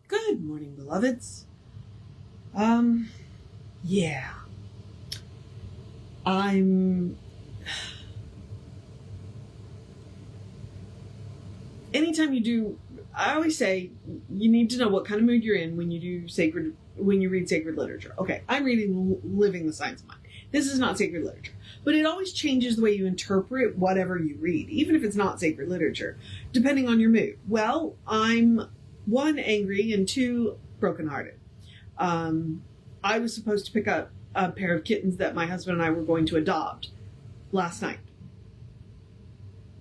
Good morning, beloveds. Yeah. Anytime you do, I always say you need to know what kind of mood you're in when you read sacred literature. Okay, I'm reading Living the Science of Mind. This is not sacred literature, but it always changes the way you interpret whatever you read, even if it's not sacred literature, depending on your mood. Well, I'm 1, angry, and 2, brokenhearted. I was supposed to pick up a pair of kittens that my husband and I were going to adopt last night.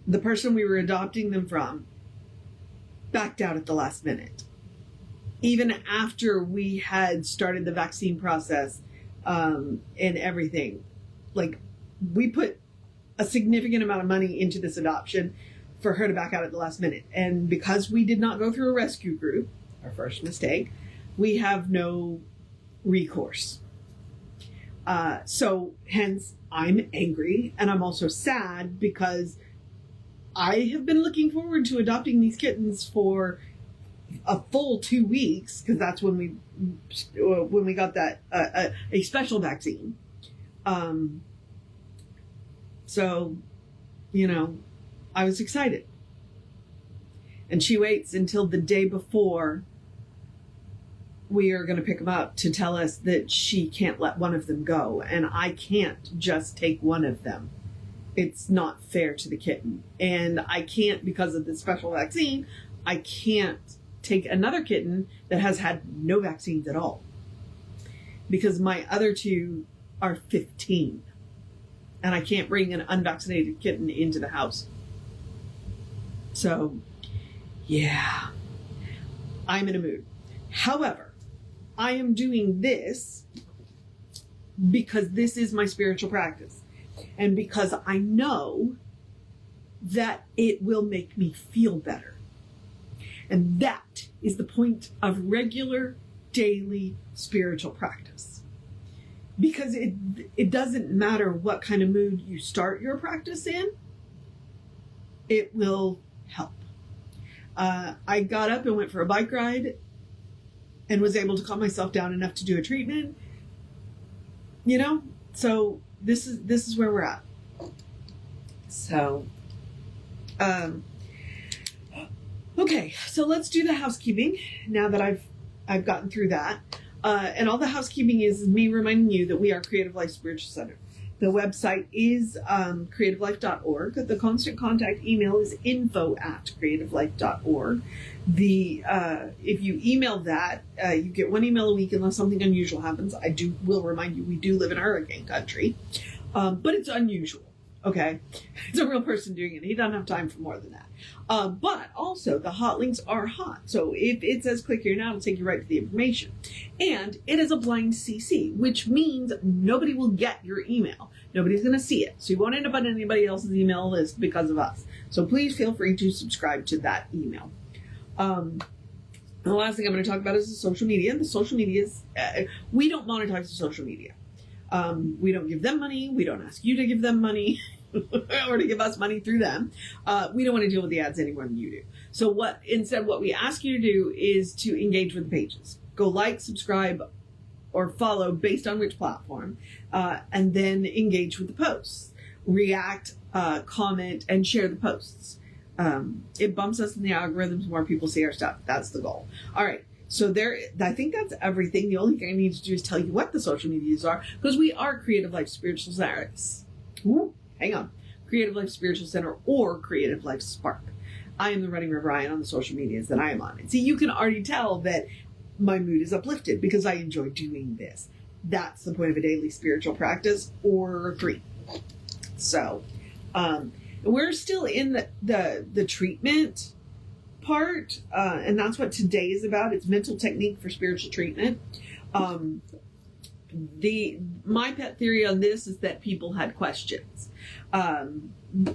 The person we were adopting them from backed out at the last minute. Even after we had started the vaccine process and everything. Like, we put a significant amount of money into this adoption for her to back out at the last minute. And because we did not go through a rescue group, our first mistake, we have no recourse. So hence I'm angry, and I'm also sad because I have been looking forward to adopting these kittens for a full 2 weeks, because that's when we got that a special vaccine. So, I was excited. And she waits until the day before we are going to pick them up to tell us that she can't let one of them go. And I can't just take one of them. It's not fair to the kitten. And I can't, because of the special vaccine, I can't take another kitten that has had no vaccines at all. Because my other 2 are 15. And I can't bring an unvaccinated kitten into the house. So, yeah, I'm in a mood. However, I am doing this because this is my spiritual practice. And because I know that it will make me feel better. And that is the point of regular, daily spiritual practice. Because it doesn't matter what kind of mood you start your practice in, it will help. I got up and went for a bike ride and was able to calm myself down enough to do a treatment. So this is where we're at. So, okay, so let's do the housekeeping now that I've gotten through that. And all the housekeeping is me reminding you that we are Creative Life Spiritual Center. The website is creativelife.org. The constant contact email is info@creativelife.org. If you email that, you get 1 email a week unless something unusual happens. Will remind you, we do live in hurricane country, but it's unusual. Okay, it's a real person doing it. He doesn't have time for more than that. But also, the hot links are hot. So if it says click here now, it'll take you right to the information. And it is a blind CC, which means nobody will get your email. Nobody's going to see it. So you won't end up on anybody else's email list because of us. So please feel free to subscribe to that email. The last thing I'm going to talk about is the social media. The social media is, we don't monetize the social media. We don't give them money. We don't ask you to give them money or to give us money through them. We don't want to deal with the ads any more than you do. So what we ask you to do is to engage with the pages. Go like, subscribe, or follow based on which platform, and then engage with the posts. React, comment, and share the posts. It bumps us in the algorithms, more people see our stuff. That's the goal. All right. So I think that's everything. The only thing I need to do is tell you what the social medias are, because we are Creative Life Spiritual Center. Creative Life Spiritual Center or Creative Life Spark. I am the Running River Ryan on the social medias that I am on. And see, you can already tell that my mood is uplifted because I enjoy doing this. That's the point of a daily spiritual practice or 3. So, we're still in the treatment part, and that's what today is about. It's mental technique for spiritual treatment. My pet theory on this is that people had questions.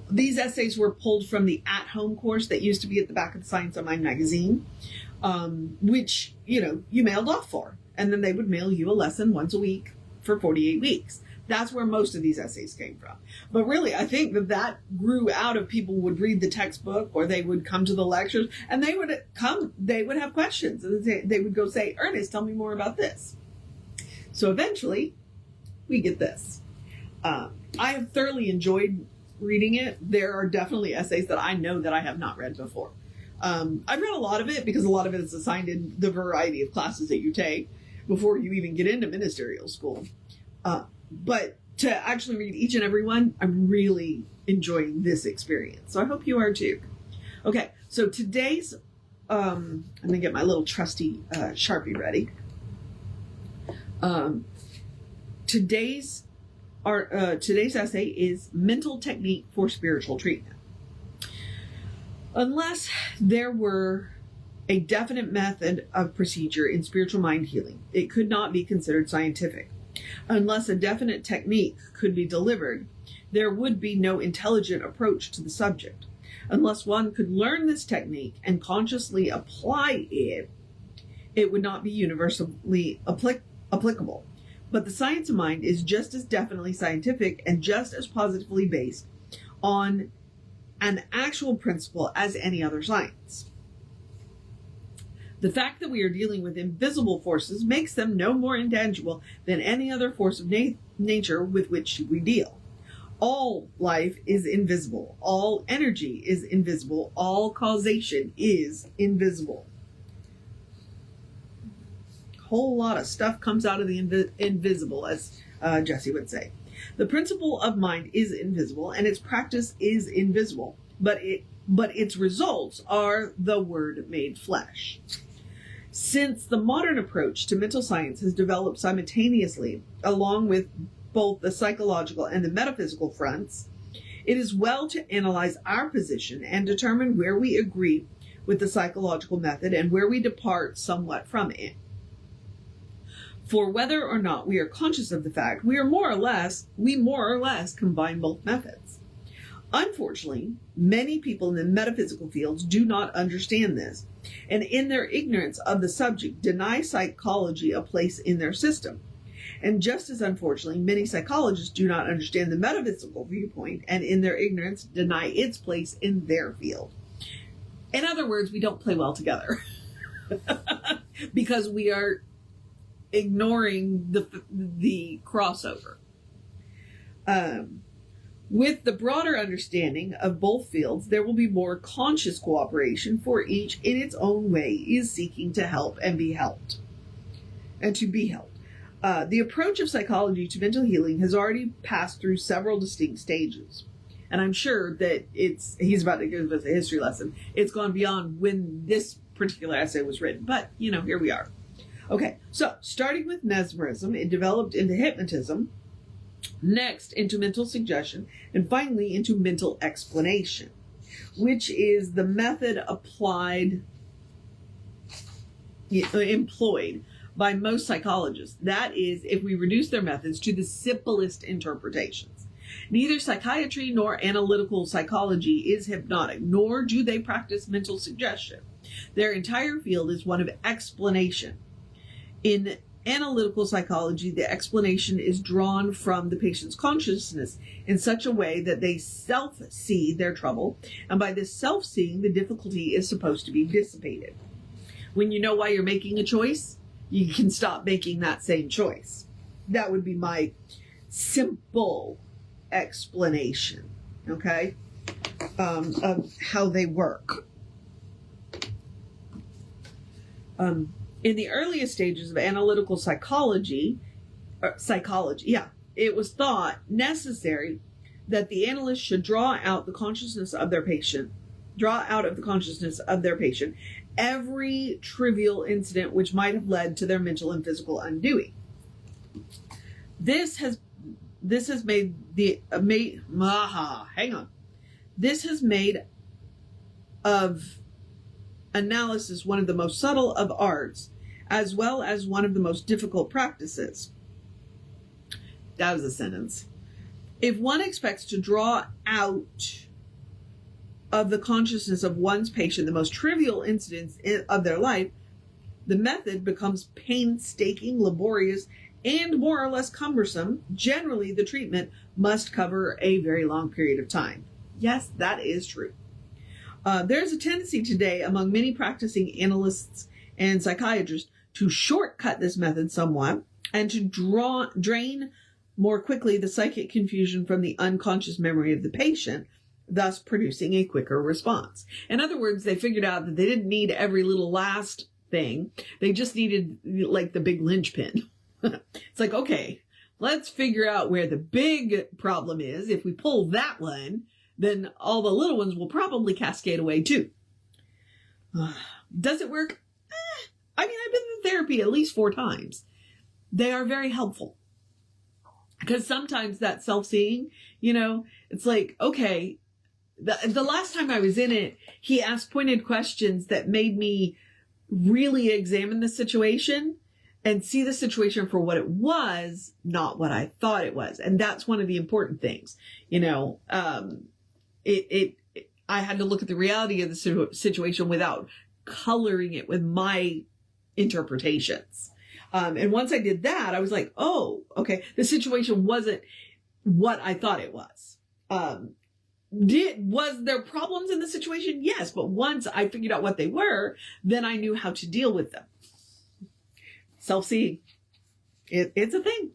These essays were pulled from the at-home course that used to be at the back of the Science of Mind magazine, which, you mailed off for. And then they would mail you a lesson once a week for 48 weeks. That's where most of these essays came from. But really, I think that grew out of people would read the textbook, or they would come to the lectures, and they would have questions, and they would go say, Ernest, tell me more about this. So eventually, we get this. I have thoroughly enjoyed reading it. There are definitely essays that I know that I have not read before. I've read a lot of it because a lot of it is assigned in the variety of classes that you take before you even get into ministerial school. But to actually read each and every one, I'm really enjoying this experience. So I hope you are too. Okay, so today's, I'm going to get my little trusty Sharpie ready. Today's essay is Mental Technique for Spiritual Treatment. Unless there were a definite method of procedure in spiritual mind healing, it could not be considered scientific. Unless a definite technique could be delivered, there would be no intelligent approach to the subject. Unless one could learn this technique and consciously apply it, it would not be universally applicable. But the science of mind is just as definitely scientific and just as positively based on an actual principle as any other science. The fact that we are dealing with invisible forces makes them no more intangible than any other force of nature with which we deal. All life is invisible. All energy is invisible. All causation is invisible. A whole lot of stuff comes out of the invisible, as Jesse would say. The principle of mind is invisible, and its practice is invisible, but its results are the Word made flesh. Since the modern approach to mental science has developed simultaneously along with both the psychological and the metaphysical fronts, it is well to analyze our position and determine where we agree with the psychological method and where we depart somewhat from it. For whether or not we are conscious of the fact, we more or less combine both methods. Unfortunately, many people in the metaphysical fields do not understand this, and in their ignorance of the subject deny psychology a place in their system. And just as unfortunately, many psychologists do not understand the metaphysical viewpoint, and in their ignorance deny its place in their field. In other words, we don't play well together because we are ignoring the crossover. With the broader understanding of both fields, there will be more conscious cooperation, for each in its own way is seeking to help and be helped. And to be helped. The approach of psychology to mental healing has already passed through several distinct stages. And I'm sure that he's about to give us a history lesson. It's gone beyond when this particular essay was written. But, here we are. Okay, so starting with mesmerism, it developed into hypnotism, next into mental suggestion, and finally into mental explanation, which is the method employed by most psychologists. That is, if we reduce their methods to the simplest interpretations. Neither psychiatry nor analytical psychology is hypnotic, nor do they practice mental suggestion. Their entire field is one of explanation. In analytical psychology, the explanation is drawn from the patient's consciousness in such a way that they self-see their trouble, and by this self-seeing, the difficulty is supposed to be dissipated. When you know why you're making a choice, you can stop making that same choice. That would be my simple explanation, okay, of how they work. In the earliest stages of analytical psychology, it was thought necessary that the analyst should draw out of the consciousness of their patient every trivial incident which might have led to their mental and physical undoing. This has made of analysis one of the most subtle of arts, as well as one of the most difficult practices. That was a sentence. If one expects to draw out of the consciousness of one's patient the most trivial incidents of their life, the method becomes painstaking, laborious, and more or less cumbersome, generally the treatment must cover a very long period of time. Yes, that is true. There's a tendency today among many practicing analysts and psychiatrists to shortcut this method somewhat and to drain more quickly the psychic confusion from the unconscious memory of the patient, thus producing a quicker response. In other words, they figured out that they didn't need every little last thing. They just needed like the big linchpin. It's like, okay, let's figure out where the big problem is. If we pull that one, then all the little ones will probably cascade away too. Does it work? I mean, I've been in therapy at least 4 times. They are very helpful. Because sometimes that self-seeing, it's like, okay, the last time I was in it, he asked pointed questions that made me really examine the situation and see the situation for what it was, not what I thought it was. And that's one of the important things. I had to look at the reality of the situation without coloring it with my interpretations. And once I did that, I was like, oh, okay, the situation wasn't what I thought it was. Was there problems in the situation? Yes. But once I figured out what they were, then I knew how to deal with them. Self-seeing. It's a thing.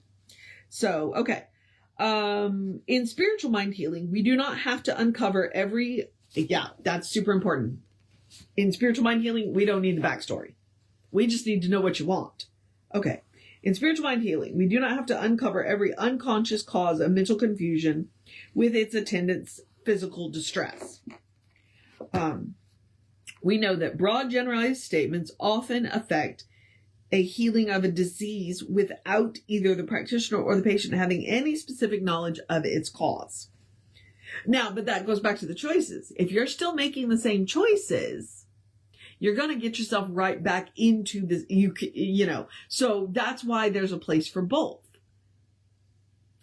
So, okay. In spiritual mind healing, we do not have to uncover that's super important. In spiritual mind healing, we don't need the backstory. We just need to know what you want. Okay. In spiritual mind healing, we do not have to uncover every unconscious cause of mental confusion with its attendant physical distress. We know that broad generalized statements often affect a healing of a disease without either the practitioner or the patient having any specific knowledge of its cause. Now, but that goes back to the choices. If you're still making the same choices, you're going to get yourself right back into this, so that's why there's a place for both.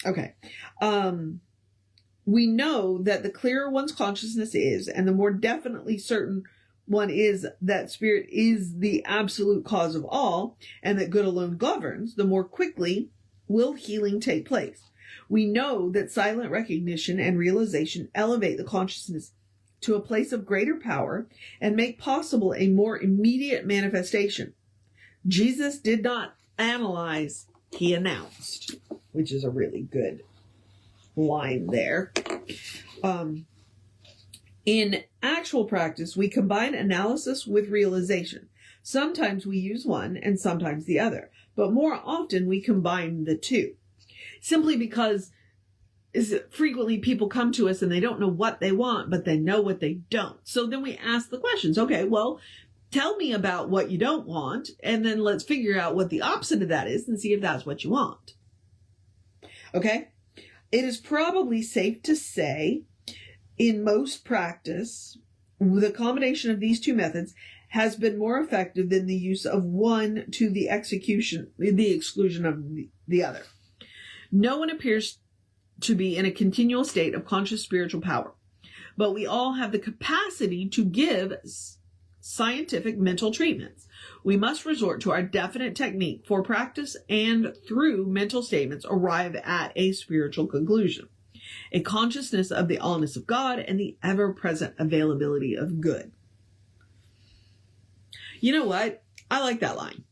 Okay. We know that the clearer one's consciousness is, and the more definitely certain one is that spirit is the absolute cause of all, and that good alone governs, the more quickly will healing take place. We know that silent recognition and realization elevate the consciousness to a place of greater power and make possible a more immediate manifestation. Jesus did not analyze, he announced, which is a really good line there. In actual practice, we combine analysis with realization. Sometimes we use one and sometimes the other, but more often we combine the two. Simply because frequently people come to us and they don't know what they want, but they know what they don't. So then we ask the questions. Okay, well, tell me about what you don't want, and then let's figure out what the opposite of that is and see if that's what you want. Okay? It is probably safe to say, in most practice, the combination of these two methods has been more effective than the use of one to the exclusion of the other. No one appears to be in a continual state of conscious spiritual power, but we all have the capacity to give scientific mental treatments. We must resort to our definite technique for practice and through mental statements arrive at a spiritual conclusion. A consciousness of the allness of God and the ever-present availability of good. You know what? I like that line.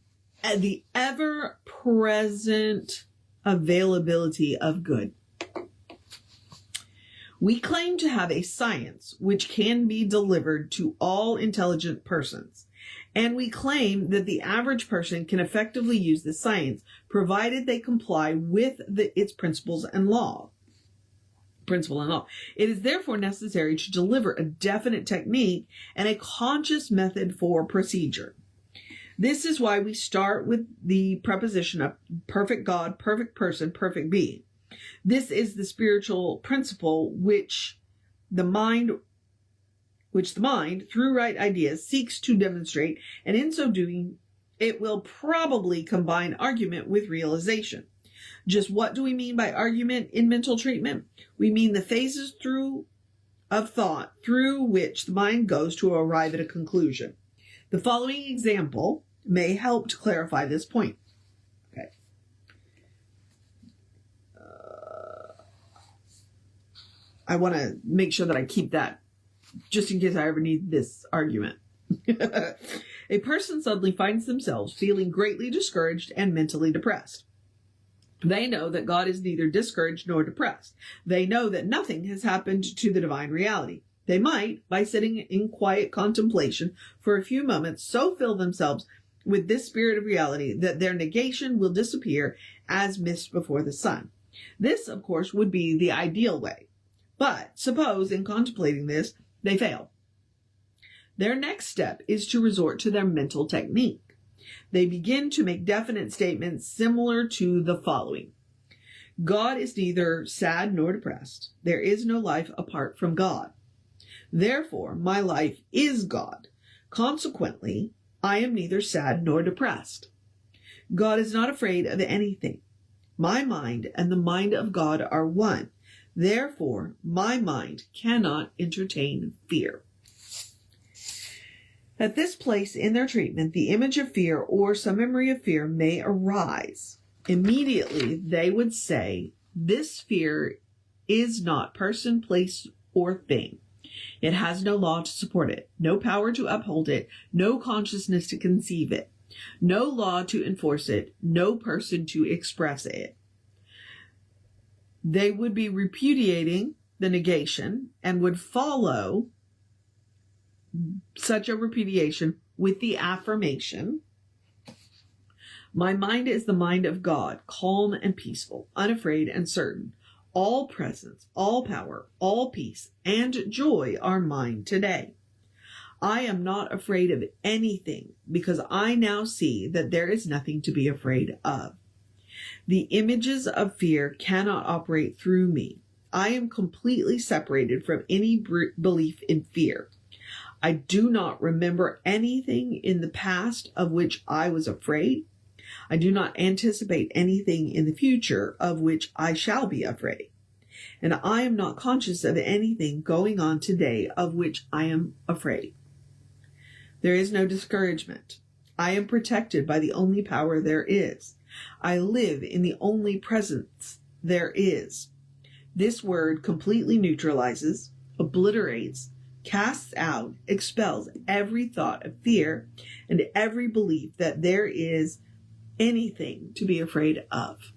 The ever-present availability of good. We claim to have a science which can be delivered to all intelligent persons. And we claim that the average person can effectively use this science, provided they comply with its principle and law. It is therefore necessary to deliver a definite technique and a conscious method for procedure. This is why we start with the preposition of perfect God, perfect person, perfect being. This is the spiritual principle which the mind, through right ideas, seeks to demonstrate, and in so doing, it will probably combine argument with realization. Just what do we mean by argument in mental treatment? We mean the phases of thought through which the mind goes to arrive at a conclusion. The following example may help to clarify this point. Okay. I want to make sure that I keep that just in case I ever need this argument. A person suddenly finds themselves feeling greatly discouraged and mentally depressed. They know that God is neither discouraged nor depressed. They know that nothing has happened to the divine reality. They might, by sitting in quiet contemplation for a few moments, so fill themselves with this spirit of reality that their negation will disappear as mist before the sun. This, of course, would be the ideal way. But suppose in contemplating this, they fail. Their next step is to resort to their mental technique. They begin to make definite statements similar to the following. God is neither sad nor depressed. There is no life apart from God. Therefore, my life is God. Consequently, I am neither sad nor depressed. God is not afraid of anything. My mind and the mind of God are one. Therefore, my mind cannot entertain fear. At this place in their treatment, the image of fear or some memory of fear may arise. Immediately, they would say, this fear is not person, place, or thing. It has no law to support it, no power to uphold it, no consciousness to conceive it, no law to enforce it, no person to express it. They would be repudiating the negation and would follow such a repudiation with the affirmation, my mind is the mind of God, calm and peaceful, unafraid and certain. All presence, all power, all peace, and joy are mine today. I am not afraid of anything because I now see that there is nothing to be afraid of. The images of fear cannot operate through me. I am completely separated from any belief in fear. I do not remember anything in the past of which I was afraid. I do not anticipate anything in the future of which I shall be afraid. And I am not conscious of anything going on today of which I am afraid. There is no discouragement. I am protected by the only power there is. I live in the only presence there is. This word completely neutralizes, obliterates, casts out, expels every thought of fear and every belief that there is anything to be afraid of.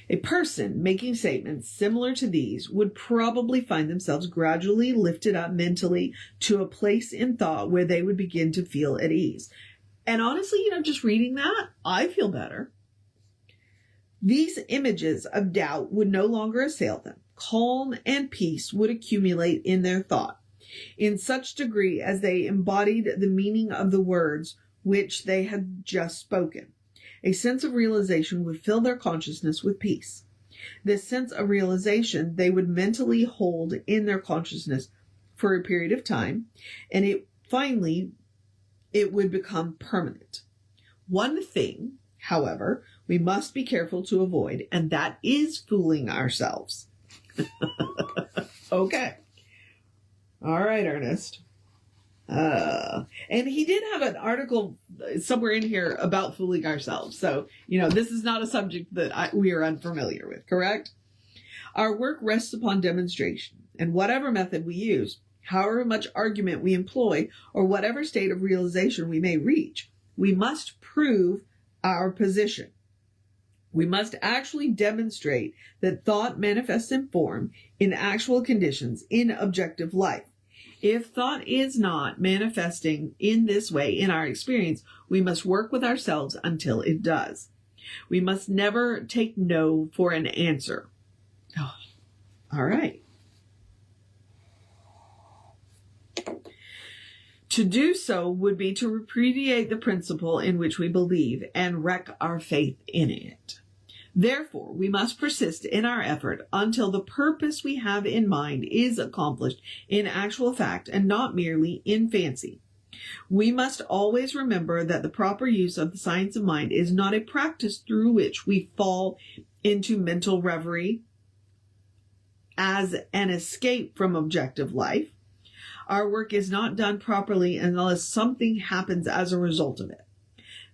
A person making statements similar to these would probably find themselves gradually lifted up mentally to a place in thought where they would begin to feel at ease. And honestly, just reading that, I feel better. These images of doubt would no longer assail them. Calm and peace would accumulate in their thought, in such degree as they embodied the meaning of the words which they had just spoken. A sense of realization would fill their consciousness with peace. This sense of realization they would mentally hold in their consciousness for a period of time, and it would become permanent. One thing, however, we must be careful to avoid, and that is fooling ourselves. Okay. All right, Ernest. And he did have an article somewhere in here about fooling ourselves. So, this is not a subject that we are unfamiliar with, correct? Our work rests upon demonstration, and whatever method we use, however much argument we employ, or whatever state of realization we may reach, we must prove our position. We must actually demonstrate that thought manifests in form, in actual conditions, in objective life. If thought is not manifesting in this way in our experience, we must work with ourselves until it does. We must never take no for an answer. Oh, all right. To do so would be to repudiate the principle in which we believe and wreck our faith in it. Therefore, we must persist in our effort until the purpose we have in mind is accomplished in actual fact and not merely in fancy. We must always remember that the proper use of the science of mind is not a practice through which we fall into mental reverie as an escape from objective life. Our work is not done properly unless something happens as a result of it.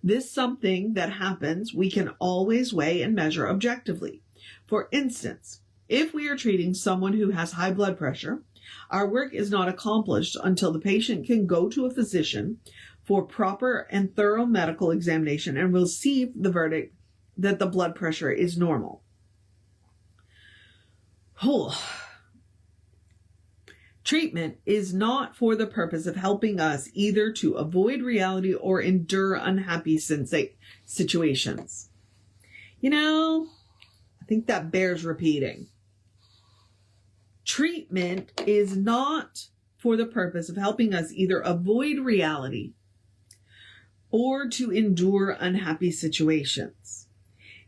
This something that happens, we can always weigh and measure objectively. For instance, If we are treating someone who has high blood pressure, our work is not accomplished until the patient can go to a physician for proper and thorough medical examination and receive the verdict that the blood pressure is normal. Treatment is not for the purpose of helping us either to avoid reality or endure unhappy situations. I think that bears repeating. Treatment is not for the purpose of helping us either avoid reality or to endure unhappy situations.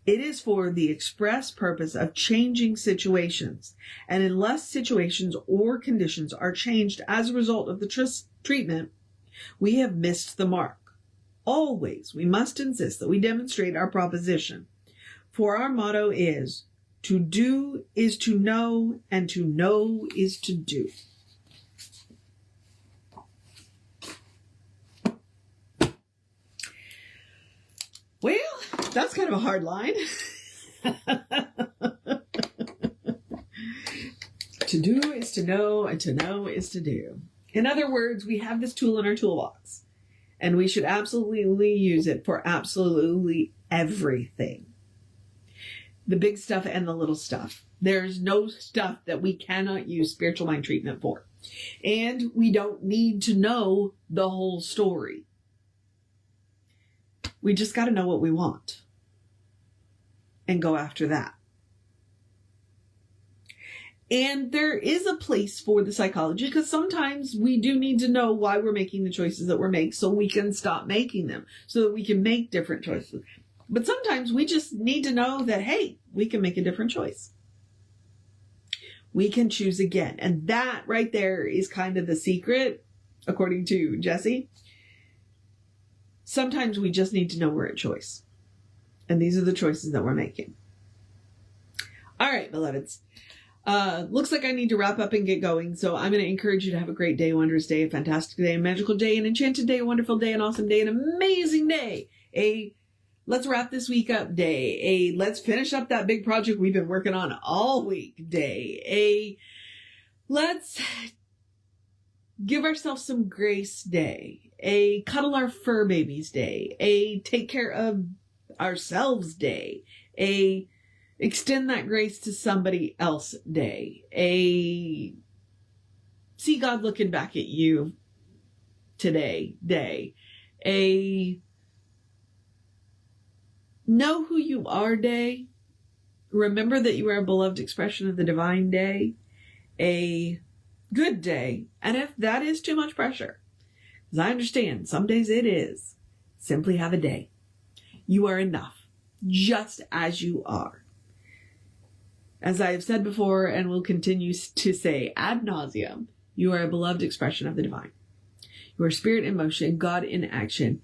It is for the express purpose of changing situations. And unless situations or conditions are changed as a result of the treatment, we have missed the mark. Always, we must insist that we demonstrate our proposition. For our motto is, to do is to know, and to know is to do. Well, that's kind of a hard line. To do is to know, and to know is to do. In other words, we have this tool in our toolbox, and we should absolutely use it for absolutely everything. The big stuff and the little stuff. There's no stuff that we cannot use spiritual mind treatment for. And we don't need to know the whole story. We just got to know what we want and go after that. And there is a place for the psychology, because sometimes we do need to know why we're making the choices that we're making so we can stop making them, so that we can make different choices. But sometimes we just need to know that, hey, we can make a different choice. We can choose again. And that right there is kind of the secret, according to Jesse. Sometimes we just need to know we're at choice. And these are the choices that we're making. All right, beloveds. Looks like I need to wrap up and get going. So I'm going to encourage you to have a great day, a wondrous day, a fantastic day, a magical day, an enchanted day, a wonderful day, an awesome day, an amazing day. Let's wrap this week up day. Let's finish up that big project we've been working on all week day. Let's give ourselves some grace day. Cuddle our fur babies day. Take care of ourselves day. Extend that grace to somebody else day. See God looking back at you today day. Know who you are day. Remember that you are a beloved expression of the divine day. A good day. And if that is too much pressure, because I understand some days it is, simply have a day. You are enough, just as you are. As I have said before and will continue to say ad nauseum, you are a beloved expression of the divine. You are spirit in motion, God in action.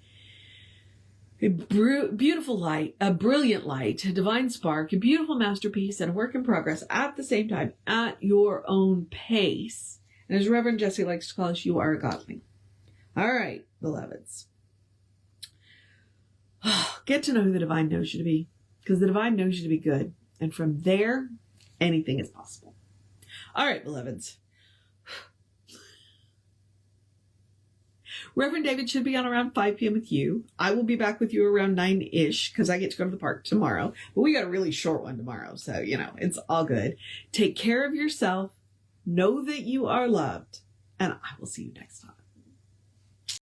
A beautiful light, a brilliant light, a divine spark, a beautiful masterpiece, and a work in progress at the same time, at your own pace. And as Reverend Jesse likes to call us, you are a godling. All right, beloveds. Get to know who the divine knows you to be, because the divine knows you to be good. And from there, anything is possible. All right, beloveds. Reverend David should be on around 5 p.m. with you. I will be back with you around 9-ish because I get to go to the park tomorrow. But we got a really short one tomorrow. So, it's all good. Take care of yourself. Know that you are loved. And I will see you next time.